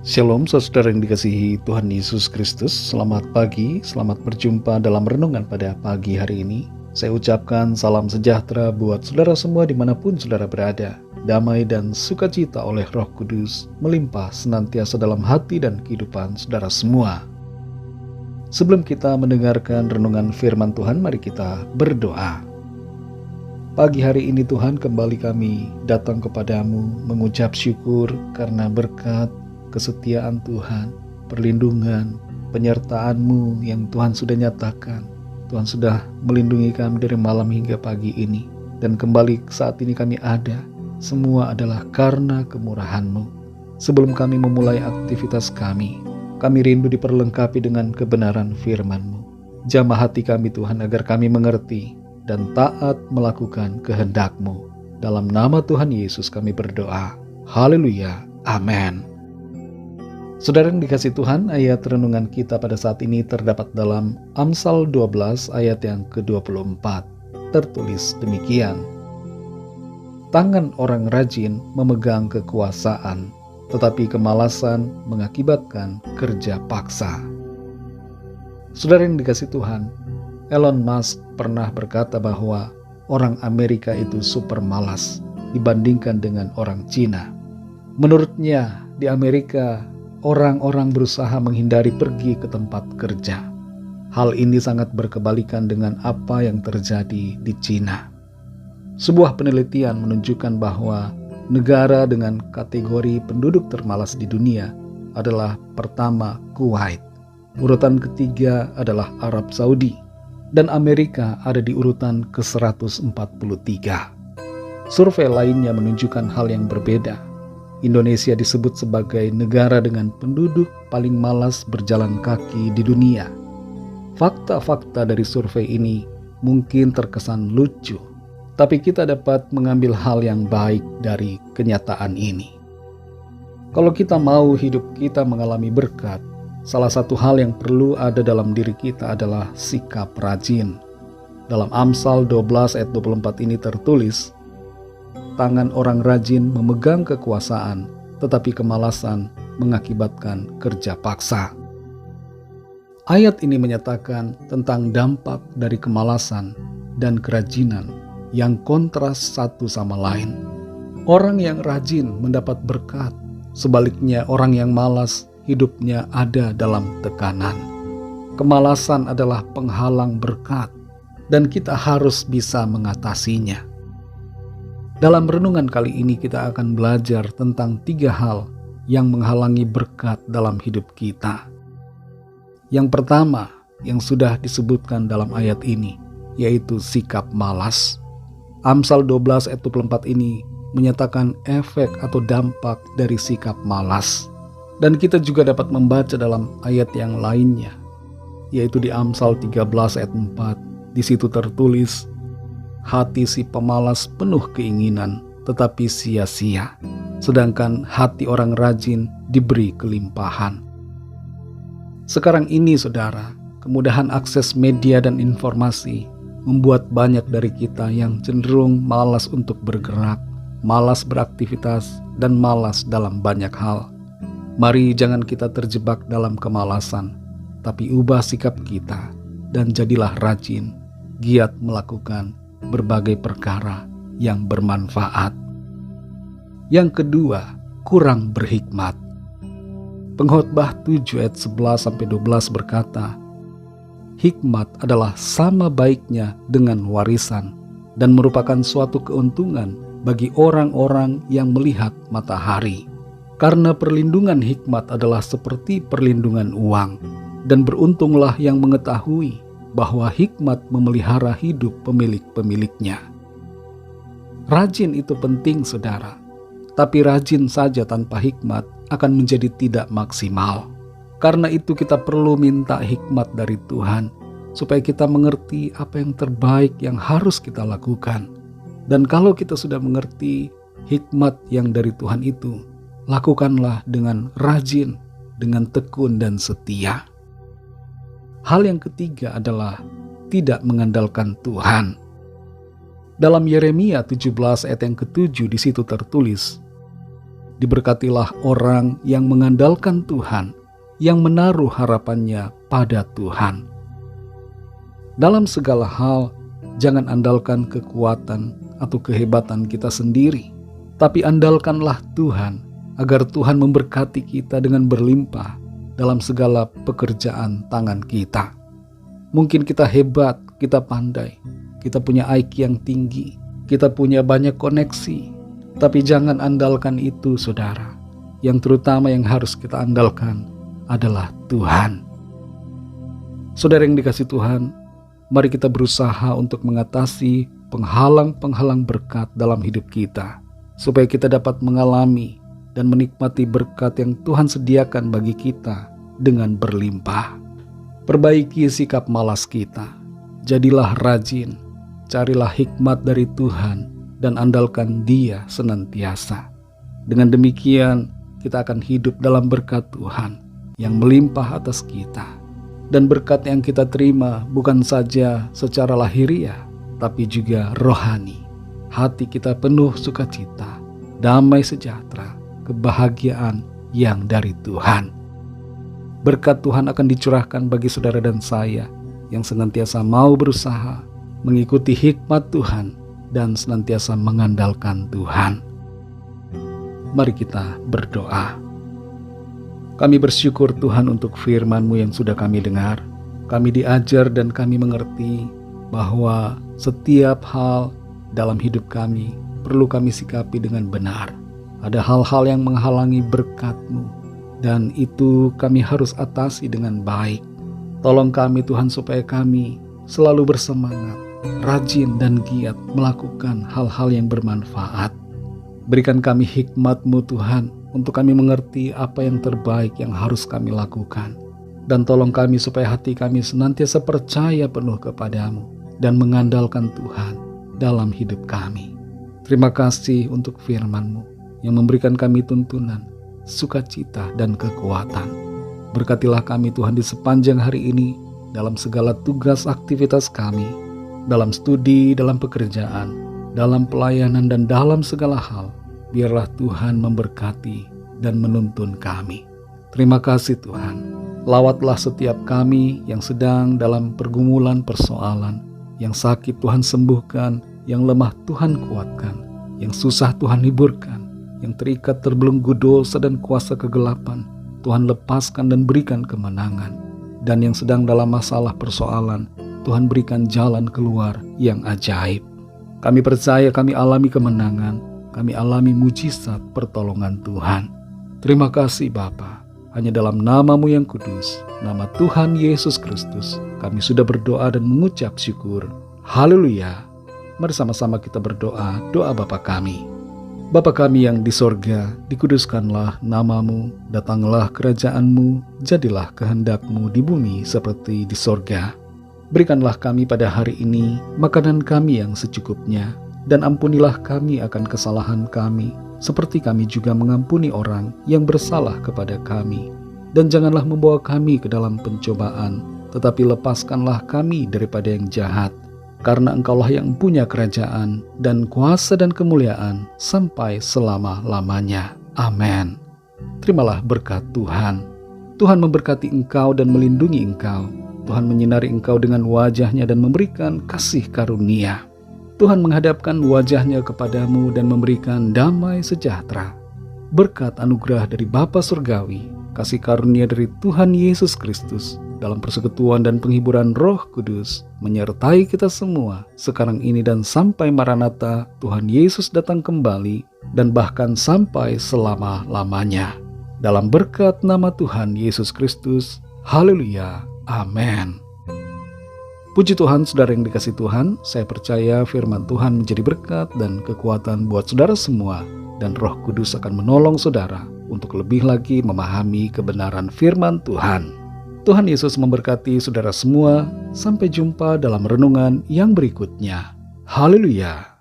Shalom saudara yang dikasihi Tuhan Yesus Kristus. Selamat pagi, selamat berjumpa dalam renungan pada pagi hari ini. Saya ucapkan salam sejahtera buat saudara semua dimanapun saudara berada. Damai dan sukacita oleh Roh Kudus melimpah senantiasa dalam hati dan kehidupan saudara semua. Sebelum kita mendengarkan renungan firman Tuhan, mari kita berdoa. Pagi hari ini Tuhan, kembali kami datang kepadamu mengucap syukur karena berkat kesetiaan Tuhan, perlindungan, penyertaan-Mu yang Tuhan sudah nyatakan. Tuhan sudah melindungi kami dari malam hingga pagi ini. Dan kembali saat ini kami ada, semua adalah karena kemurahan-Mu. Sebelum kami memulai aktivitas kami rindu diperlengkapi dengan kebenaran firman-Mu. Jamah hati kami Tuhan agar kami mengerti dan taat melakukan kehendak-Mu. Dalam nama Tuhan Yesus kami berdoa. Haleluya. Amin. Saudara yang dikasih Tuhan, ayat renungan kita pada saat ini terdapat dalam Amsal 12 ayat yang ke-24. Tertulis demikian. Tangan orang rajin memegang kekuasaan, tetapi kemalasan mengakibatkan kerja paksa. Saudara yang dikasih Tuhan, Elon Musk pernah berkata bahwa orang Amerika itu super malas dibandingkan dengan orang Cina. Menurutnya, di Amerika orang-orang berusaha menghindari pergi ke tempat kerja. Hal ini sangat berkebalikan dengan apa yang terjadi di Cina. Sebuah penelitian menunjukkan bahwa negara dengan kategori penduduk termalas di dunia adalah pertama Kuwait, urutan ketiga adalah Arab Saudi, dan Amerika ada di urutan ke-143. Survei lainnya menunjukkan hal yang berbeda. Indonesia disebut sebagai negara dengan penduduk paling malas berjalan kaki di dunia. Fakta-fakta dari survei ini mungkin terkesan lucu, tapi kita dapat mengambil hal yang baik dari kenyataan ini. Kalau kita mau hidup kita mengalami berkat, salah satu hal yang perlu ada dalam diri kita adalah sikap rajin. Dalam Amsal 12 ayat 24 ini tertulis, tangan orang rajin memegang kekuasaan, tetapi kemalasan mengakibatkan kerja paksa. Ayat ini menyatakan tentang dampak dari kemalasan dan kerajinan yang kontras satu sama lain. Orang yang rajin mendapat berkat, sebaliknya orang yang malas hidupnya ada dalam tekanan. Kemalasan adalah penghalang berkat, dan kita harus bisa mengatasinya. Dalam renungan kali ini kita akan belajar tentang 3 hal yang menghalangi berkat dalam hidup kita. Yang pertama yang sudah disebutkan dalam ayat ini, yaitu sikap malas. Amsal 12 ayat 24 ini menyatakan efek atau dampak dari sikap malas. Dan kita juga dapat membaca dalam ayat yang lainnya, yaitu di Amsal 13 ayat 4. Di situ tertulis, hati si pemalas penuh keinginan, tetapi sia-sia. Sedangkan hati orang rajin diberi kelimpahan. Sekarang ini saudara, kemudahan akses media dan informasi membuat banyak dari kita yang cenderung malas untuk bergerak, malas beraktivitas, dan malas dalam banyak hal. Mari jangan kita terjebak dalam kemalasan, tapi ubah sikap kita dan jadilah rajin, giat melakukan berbagai perkara yang bermanfaat. Yang kedua, kurang berhikmat. Pengkhotbah 7 ayat 11-12 berkata, hikmat adalah sama baiknya dengan warisan dan merupakan suatu keuntungan bagi orang-orang yang melihat matahari. Karena perlindungan hikmat adalah seperti perlindungan uang, dan beruntunglah yang mengetahui bahwa hikmat memelihara hidup pemilik-pemiliknya. Rajin itu penting saudara, tapi rajin saja tanpa hikmat akan menjadi tidak maksimal. Karena itu kita perlu minta hikmat dari Tuhan, supaya kita mengerti apa yang terbaik yang harus kita lakukan. Dan kalau kita sudah mengerti hikmat yang dari Tuhan itu, lakukanlah dengan rajin, dengan tekun dan setia. Hal yang ketiga adalah tidak mengandalkan Tuhan. Dalam Yeremia 17 ayat yang ke-7 di situ tertulis, Diberkatilah orang yang mengandalkan Tuhan, yang menaruh harapannya pada Tuhan. Dalam segala hal, jangan andalkan kekuatan atau kehebatan kita sendiri, tapi andalkanlah Tuhan, agar Tuhan memberkati kita dengan berlimpah dalam segala pekerjaan tangan kita. Mungkin kita hebat, kita pandai, kita punya IQ yang tinggi, kita punya banyak koneksi, tapi jangan andalkan itu, saudara. Yang terutama yang harus kita andalkan adalah Tuhan. Saudara yang dikasihi Tuhan, mari kita berusaha untuk mengatasi penghalang-penghalang berkat dalam hidup kita, supaya kita dapat mengalami dan menikmati berkat yang Tuhan sediakan bagi kita dengan berlimpah. Perbaiki sikap malas kita, jadilah rajin, carilah hikmat dari Tuhan, dan andalkan Dia senantiasa. Dengan demikian, kita akan hidup dalam berkat Tuhan yang melimpah atas kita. Dan berkat yang kita terima bukan saja secara lahiriah, tapi juga rohani. Hati kita penuh sukacita, damai sejahtera, kebahagiaan yang dari Tuhan. Berkat Tuhan akan dicurahkan bagi saudara dan saya yang senantiasa mau berusaha mengikuti hikmat Tuhan dan senantiasa mengandalkan Tuhan. Mari kita berdoa. Kami bersyukur Tuhan untuk firman-Mu yang sudah kami dengar. Kami diajar dan kami mengerti bahwa setiap hal dalam hidup kami perlu kami sikapi dengan benar. Ada hal-hal yang menghalangi berkat-Mu, dan itu kami harus atasi dengan baik. Tolong kami Tuhan supaya kami selalu bersemangat, rajin dan giat melakukan hal-hal yang bermanfaat. Berikan kami hikmat-Mu Tuhan, untuk kami mengerti apa yang terbaik yang harus kami lakukan. Dan tolong kami supaya hati kami senantiasa percaya penuh kepadamu dan mengandalkan Tuhan dalam hidup kami. Terima kasih untuk firman-Mu yang memberikan kami tuntunan, sukacita dan kekuatan. Berkatilah kami Tuhan di sepanjang hari ini dalam segala tugas aktivitas kami, dalam studi, dalam pekerjaan, dalam pelayanan dan dalam segala hal. Biarlah Tuhan memberkati dan menuntun kami. Terima kasih Tuhan. Lawatlah setiap kami yang sedang dalam pergumulan persoalan, yang sakit Tuhan sembuhkan, yang lemah Tuhan kuatkan, yang susah Tuhan hiburkan, yang terikat terbelenggu dosa dan kuasa kegelapan, Tuhan lepaskan dan berikan kemenangan. Dan yang sedang dalam masalah persoalan, Tuhan berikan jalan keluar yang ajaib. Kami percaya kami alami kemenangan, kami alami mujizat pertolongan Tuhan. Terima kasih Bapa. Hanya dalam nama-Mu yang kudus, nama Tuhan Yesus Kristus, kami sudah berdoa dan mengucap syukur. Haleluya. Mari sama-sama kita berdoa, doa Bapa kami. Bapa kami yang di sorga, dikuduskanlah nama-Mu, datanglah kerajaan-Mu, jadilah kehendak-Mu di bumi seperti di sorga. Berikanlah kami pada hari ini makanan kami yang secukupnya, dan ampunilah kami akan kesalahan kami, seperti kami juga mengampuni orang yang bersalah kepada kami. Dan janganlah membawa kami ke dalam pencobaan, tetapi lepaskanlah kami daripada yang jahat. Karena Engkaulah yang punya kerajaan dan kuasa dan kemuliaan sampai selama-lamanya. Amin. Terimalah berkat Tuhan. Tuhan memberkati engkau dan melindungi engkau. Tuhan menyinari engkau dengan wajah-Nya dan memberikan kasih karunia. Tuhan menghadapkan wajah-Nya kepadamu dan memberikan damai sejahtera. Berkat anugerah dari Bapa Surgawi, kasih karunia dari Tuhan Yesus Kristus, dalam persekutuan dan penghiburan Roh Kudus, menyertai kita semua, sekarang ini dan sampai Maranatha, Tuhan Yesus datang kembali, dan bahkan sampai selama-lamanya. Dalam berkat nama Tuhan Yesus Kristus, haleluya, amin. Puji Tuhan, saudara yang dikasihi Tuhan, saya percaya firman Tuhan menjadi berkat dan kekuatan buat saudara semua, dan Roh Kudus akan menolong saudara untuk lebih lagi memahami kebenaran firman Tuhan. Tuhan Yesus memberkati saudara semua. Sampai jumpa dalam renungan yang berikutnya. Haleluya.